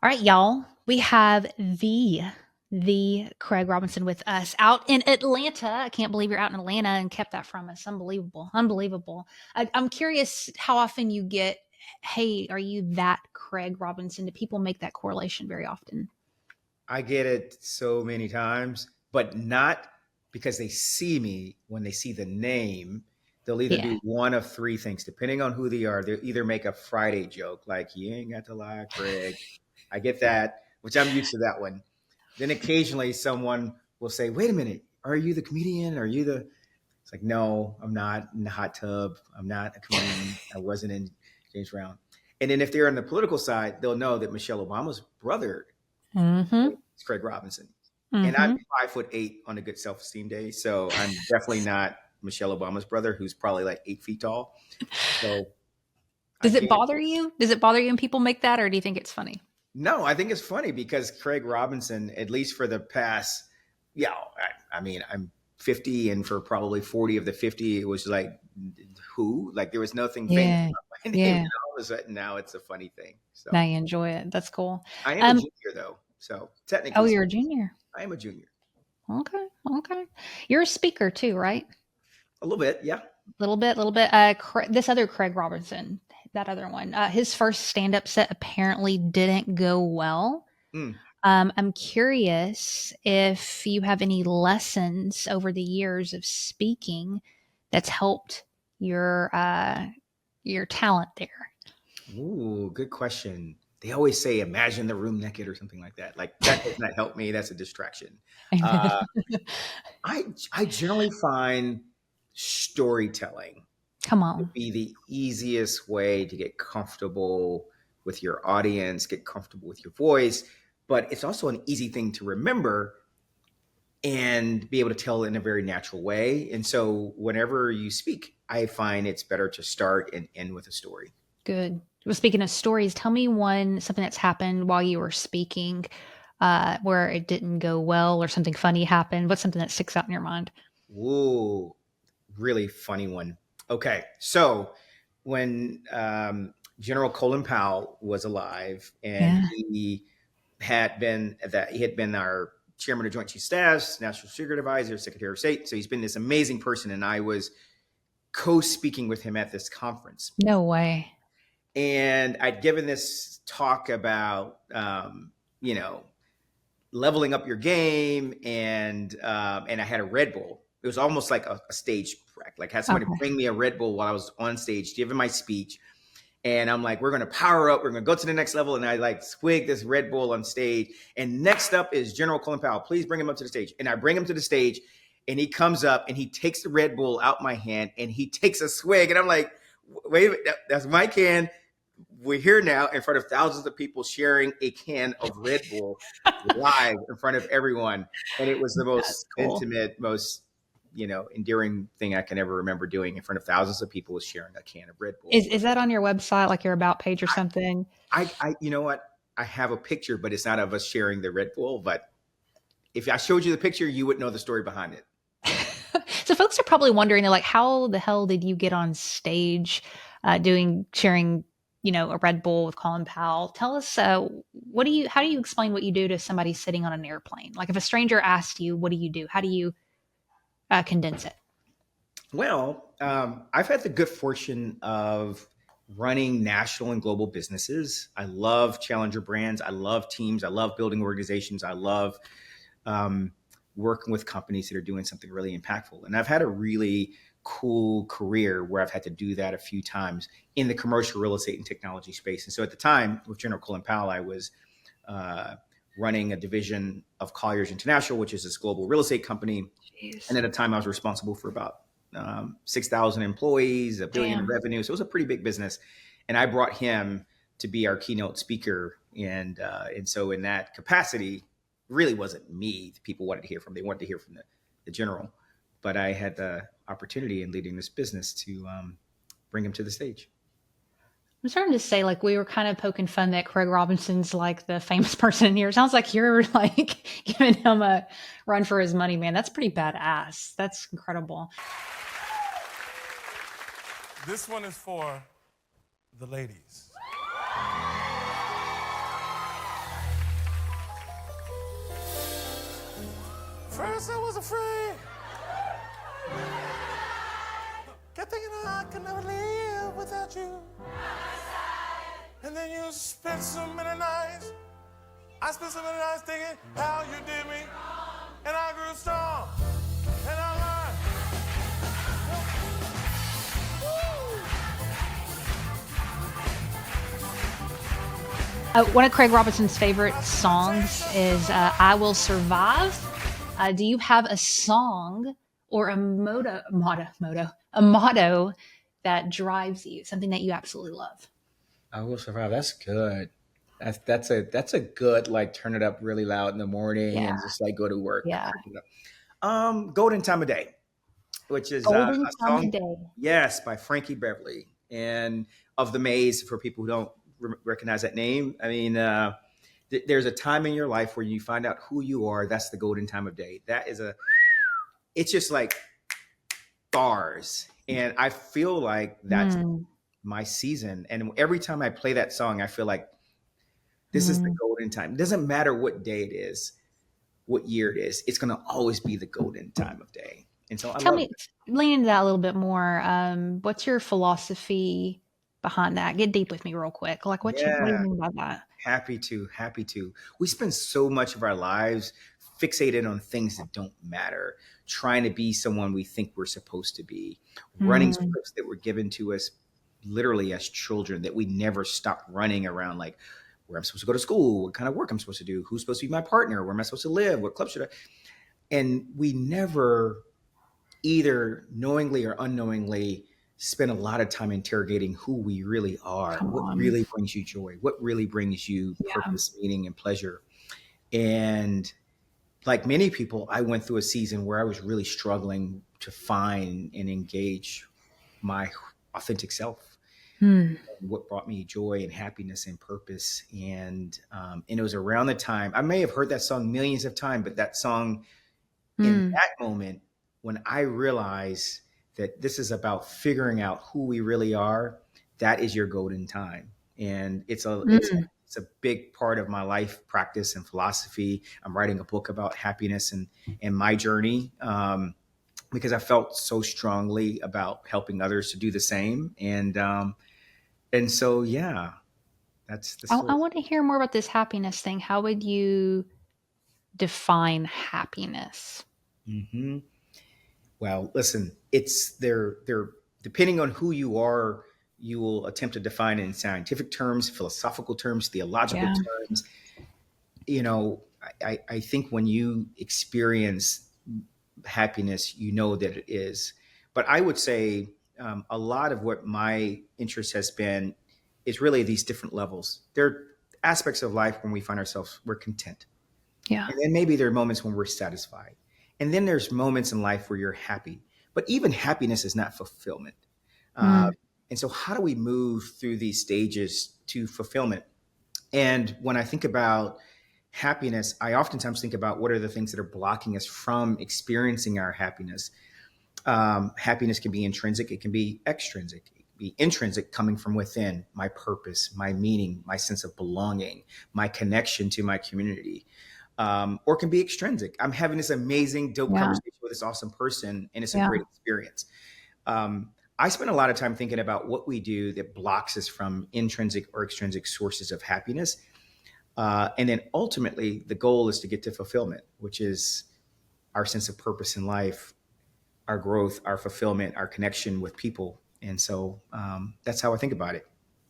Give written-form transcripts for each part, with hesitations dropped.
All right, y'all. We have the Craig Robinson with us out in Atlanta. I can't believe you're out in Atlanta and kept that from us. Unbelievable. Unbelievable. I'm curious how often you get, hey, are you that Craig Robinson? Do people make that correlation very often? I get it so many times, but not because they see me. When they see the name, they'll either Yeah. do one of three things, depending on who they are. They'll either make a Friday joke, like, you ain't got to lie, Craig. I get that, which I'm used to that one. Then occasionally someone will say, wait a minute, are you the comedian? Are you the. It's like, no, I'm not in the hot tub. I'm not a comedian. I wasn't in James Brown. And then if they're on the political side, they'll know that Michelle Obama's brother Mm-hmm. is Craig Robinson. And I'm Mm-hmm. 5'8" on a good self-esteem day. So I'm definitely not Michelle Obama's brother, who's probably like 8 feet tall. So I Does it can't. bother you? Does it bother you when people make that, or do you think it's funny? No, I think it's funny because Craig Robinson, at least for the past, yeah, I mean, I'm 50, and for probably 40 of the 50, it was like, who? Like there was nothing famous Yeah. about my name. And Yeah. all of a sudden now it's a funny thing. Now So you enjoy it. That's cool. I am a Um, junior though. So oh, technically you're a speaking, junior. I am a junior. Okay. Okay. You're a speaker too, right? A little bit, yeah. Little bit, little bit. This other Craig Robertson, that other one, his first stand-up set apparently didn't go well. Mm. I'm curious if you have any lessons over the years of speaking that's helped your your talent there. Ooh, good question. They always say, "Imagine the room naked" or something like that. Like that does not help me. That's a distraction. Uh, I generally find storytelling Come to on. be the easiest way to get comfortable with your audience, get comfortable with your voice, but it's also an easy thing to remember and be able to tell in a very natural way. And so, whenever you speak, I find it's better to start and end with a story. Good. Well, speaking of stories, tell me one something that's happened while you were speaking, where it didn't go well or something funny happened. What's something that sticks out in your mind? Ooh, really funny one. Okay, so when General Colin Powell was alive, and Yeah. he had been our chairman of Joint Chiefs of Staff, National Security Advisor, Secretary of State. So he's been this amazing person, and I was co-speaking with him at this conference, No way. and I'd given this talk about you know leveling up your game, and I had a Red Bull. It was almost like a stage prep. Like had somebody Okay. bring me a Red Bull while I was on stage giving my speech, and I'm like, we're gonna power up, we're gonna go to the next level, and I like swig this Red Bull on stage. And next up is General Colin Powell. Please bring him up to the stage. And I bring him to the stage, and he comes up and he takes the Red Bull out my hand and he takes a swig, and I'm like, wait a minute, that's my can. We're here now in front of thousands of people sharing a can of Red Bull live in front of everyone. And it was the That's most cool. intimate, most, endearing thing I can ever remember doing in front of thousands of people, was sharing a can of Red Bull. Is that on your website, like your about page or something? You know what? I have a picture, but it's not of us sharing the Red Bull. But if I showed you the picture, you would know the story behind it. So folks are probably wondering, they're like, how the hell did you get on stage doing sharing, a Red Bull with Colin Powell? Tell us, how do you explain what you do to somebody sitting on an airplane? Like if a stranger asked you, what do you do? How do you condense it? Well, I've had the good fortune of running national and global businesses. I love challenger brands. I love teams. I love building organizations. I love um, working with companies that are doing something really impactful. And I've had a really cool career where I've had to do that a few times in the commercial real estate and technology space. And so at the time with General Colin Powell, I was uh, running a division of Colliers International, which is this global real estate company. And Jeez. at the time, I was responsible for about 6,000 employees, a billion in Damn. revenue. So it was a pretty big business. And I brought him to be our keynote speaker. And so in that capacity, really wasn't me the people wanted to hear from. They wanted to hear from the general. But I had the opportunity in leading this business to bring him to the stage. I'm starting to say, like, we were kind of poking fun that Craig Robinson's like the famous person here. It sounds like you're like giving him a run for his money, man. That's pretty badass. That's incredible. This one is for the ladies. First I was afraid. Kept thinking I could never live without you. And then you spent so many nights. I spent so many nights thinking how you did me. And I grew strong. And I learned. One of Craig Robinson's favorite songs is "I Will Survive." Do you have a song or a motto that drives you, something that you absolutely love? I will survive. That's good. That's a good like turn it up really loud in the morning Yeah, and just like go to work. yeah. Crank it up. Golden Time of Day, which is Golden a time of song, day. yes, by Frankie Beverly and of the Maze. For people who don't recognize that name, I mean, there's a time in your life where you find out who you are. That's the golden time of day. That is a. It's just like bars, and I feel like that's Mm, my season. And every time I play that song, I feel like this is the mm. golden time. It doesn't matter what day it is, what year it is. It's going to always be the golden time of day. And so I Tell love me, lean into that a little bit more. What's your philosophy behind that? Get deep with me real quick. Like, what do you Yeah, mean by that? happy to, happy to. We spend so much of our lives fixated on things that don't matter, trying to be someone we think we're supposed to be, running Mm, scripts that were given to us literally as children that we never stop running around like where I'm supposed to go to school, what kind of work I'm supposed to do, who's supposed to be my partner, where am I supposed to live, what club should I? And we never either knowingly or unknowingly spend a lot of time interrogating who we really are, come what on. really brings you joy, what really brings you Yeah. purpose, meaning, and pleasure. And like many people, I went through a season where I was really struggling to find and engage my authentic self, Mm, what brought me joy and happiness and purpose. And it was around the time I may have heard that song millions of times, but that song in mm, that moment when I realized that this is about figuring out who we really are, that is your golden time. And mm. it's a big part of my life practice and philosophy. I'm writing a book about happiness and my journey, because I felt so strongly about helping others to do the same. And so yeah, that's the I story. want to hear more about this happiness thing. How would you define happiness? Hmm. Well, listen, it's they're depending on who you are, you will attempt to define it in scientific terms, philosophical terms, theological Yeah. terms. You know, I think when you experience happiness, you know that it is. But I would say a lot of what my interest has been is really these different levels. There are aspects of life when we find ourselves we're content, Yeah. and then maybe there are moments when we're satisfied. And then there's moments in life where you're happy. But even happiness is not fulfillment. Uh, Mm, and so, how do we move through these stages to fulfillment? And when I think about happiness, I oftentimes think about what are the things that are blocking us from experiencing our happiness. Happiness can be intrinsic, it can be extrinsic. It can be intrinsic, coming from within, my purpose, my meaning, my sense of belonging, my connection to my community. Or it can be extrinsic. I'm having this amazing, dope yeah. conversation with this awesome person, and it's a Yeah. great experience. I spend a lot of time thinking about what we do that blocks us from intrinsic or extrinsic sources of happiness. And then ultimately, the goal is to get to fulfillment, which is our sense of purpose in life, our growth, our fulfillment, our connection with people. And so that's how I think about it.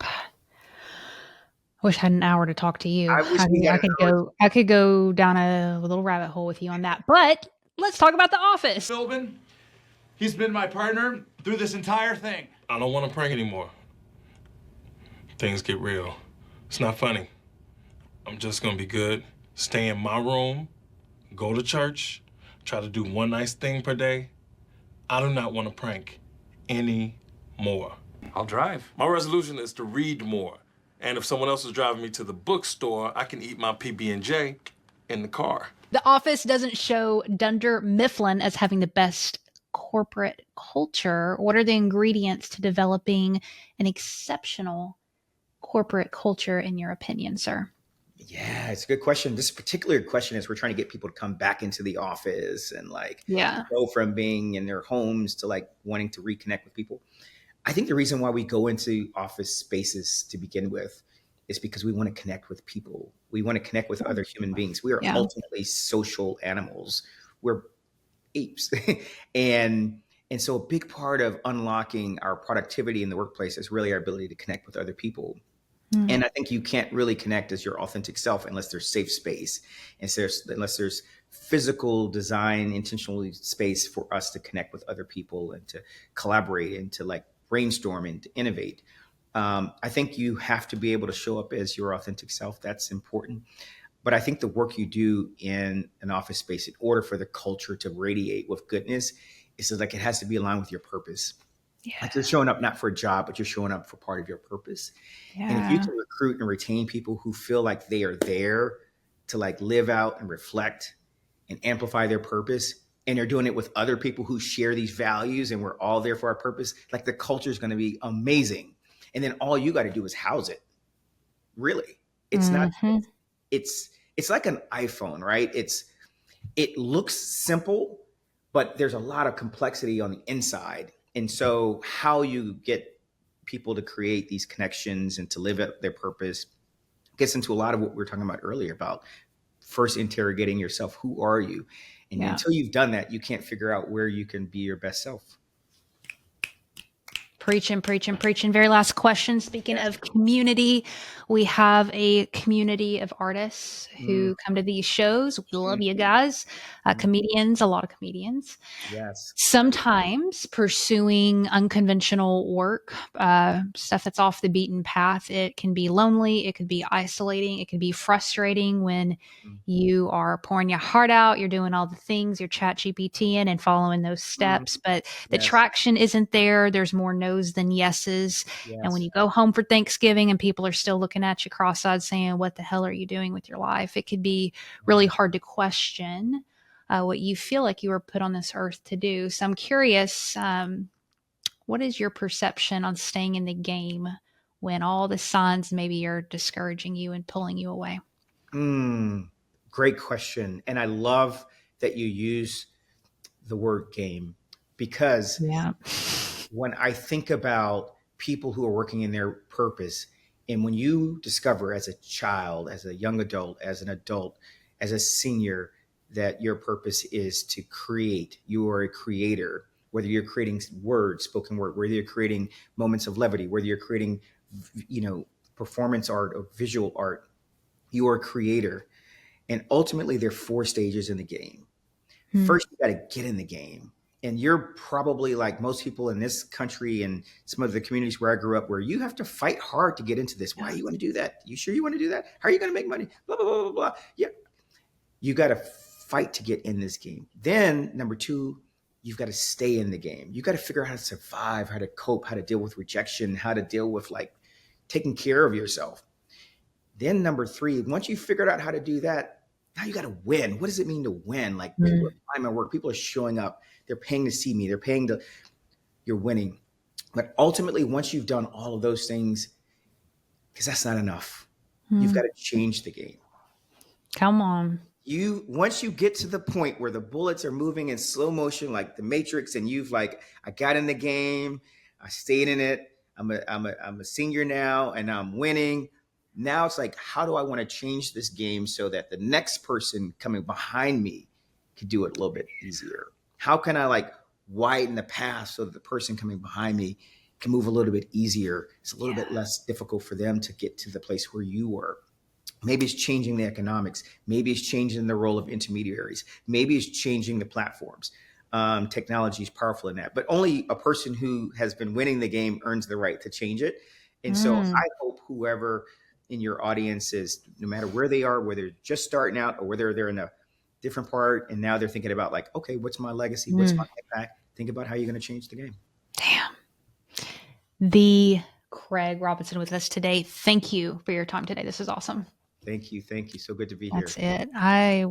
I wish I had an hour to talk to you. I wish we had an hour. I could go down a little rabbit hole with you on that. But let's talk about The Office. Philbin, he's been my partner through this entire thing. I don't want to prank anymore. Things get real. It's not funny. I'm just gonna be good, stay in my room, go to church, try to do one nice thing per day. I do not want to prank anymore. I'll drive. My resolution is to read more. And if someone else is driving me to the bookstore, I can eat my PB&J in the car. The Office doesn't show Dunder Mifflin as having the best corporate culture. What are the ingredients to developing an exceptional corporate culture, in your opinion, sir? Yeah, it's a good question. This particular question is we're trying to get people to come back into the office and like Yeah. go from being in their homes to like wanting to reconnect with people. I think the reason why we go into office spaces to begin with is because we want to connect with people. We want to connect with other human beings. We are Yeah. ultimately social animals. We're apes. and and so a big part of unlocking our productivity in the workplace is really our ability to connect with other people. Mm. And I think you can't really connect as your authentic self unless there's safe space, and unless there's physical design, intentional space for us to connect with other people and to collaborate and to like brainstorm and to innovate. I think you have to be able to show up as your authentic self. That's important. But I think the work you do in an office space in order for the culture to radiate with goodness is that like it has to be aligned with your purpose. Yeah. Like you're showing up not for a job, but you're showing up for part of your purpose. And if you Yeah. can recruit and retain people who feel like they are there to like live out and reflect and amplify their purpose, and they're doing it with other people who share these values and we're all there for our purpose, like the culture is going to be amazing. And then all you got to do is house it. Really. It's not Hmm. it's like an iPhone, right? It looks simple, but there's a lot of complexity on the inside. And so how you get people to create these connections and to live at their purpose gets into a lot of what we were talking about earlier about first interrogating yourself. Who are you? And Yeah. until you've done that, you can't figure out where you can be your best self. Preaching, preaching, preaching. Very last question. Speaking Yes. of community, we have a community of artists Mm, who come to these shows. We love mm, you guys. mm. Comedians, a lot of comedians. Yes. Sometimes pursuing unconventional work, stuff that's off the beaten path, it can be lonely, it could be isolating, it could be frustrating when Mm, you are pouring your heart out, you're doing all the things, you're chat GPTing and following those mm. steps, but the Yes. traction isn't there. There's more no's than yeses. And when Yes. you go home for Thanksgiving and people are still looking at you cross-eyed saying, what the hell are you doing with your life? It could be really hard to question what you feel like you were put on this earth to do. So I'm curious, what is your perception on staying in the game when all the signs maybe are discouraging you and pulling you away? Mm, great question. And I love that you use the word game because Yeah. when I think about people who are working in their purpose, and when you discover as a child, as a young adult, as an adult, as a senior, that your purpose is to create, you are a creator, whether you're creating words, spoken word, whether you're creating moments of levity, whether you're creating, you know, performance art or visual art, you are a creator. And ultimately, there are four stages in the game. Hmm. First, you got to get in the game. And you're probably like most people in this country and some of the communities where I grew up, where you have to fight hard to get into this. Why Yeah. you want to do that? You sure you want to do that? How are you going to make money? Blah, blah, blah, blah, blah. Yeah. You got to fight to get in this game. Then, number two, you've got to stay in the game. You got to figure out how to survive, how to cope, how to deal with rejection, how to deal with like taking care of yourself. Then number three, once you figured out how to do that, now you got to win. What does it mean to win? Like people Hmm. are buying my work, people are showing up, they're paying to see me, they're paying to, you're winning. But ultimately, once you've done all of those things, because that's not enough, you've Hmm. got to change the game. Come on. You once you get to the point where the bullets are moving in slow motion like the Matrix, and you've like, I got in the game, I stayed in it, I'm a senior now and I'm winning. Now it's like, how do I want to change this game so that the next person coming behind me could do it a little bit easier? How can I like widen the path so that the person coming behind me can move a little bit easier? It's a little Yeah. bit less difficult for them to get to the place where you were. Maybe it's changing the economics. Maybe it's changing the role of intermediaries. Maybe it's changing the platforms. Technology is powerful in that, but only a person who has been winning the game earns the right to change it. And so Mm. I hope whoever in your audience is, no matter where they are, whether they're just starting out or whether they're in a different part and now they're thinking about like, okay, what's my legacy? What's my Mm. impact? Think about how you're going to change the game. Damn. The Craig Robinson with us today. Thank you for your time today. This is awesome. Thank you. Thank you. So good to be here. That's it. I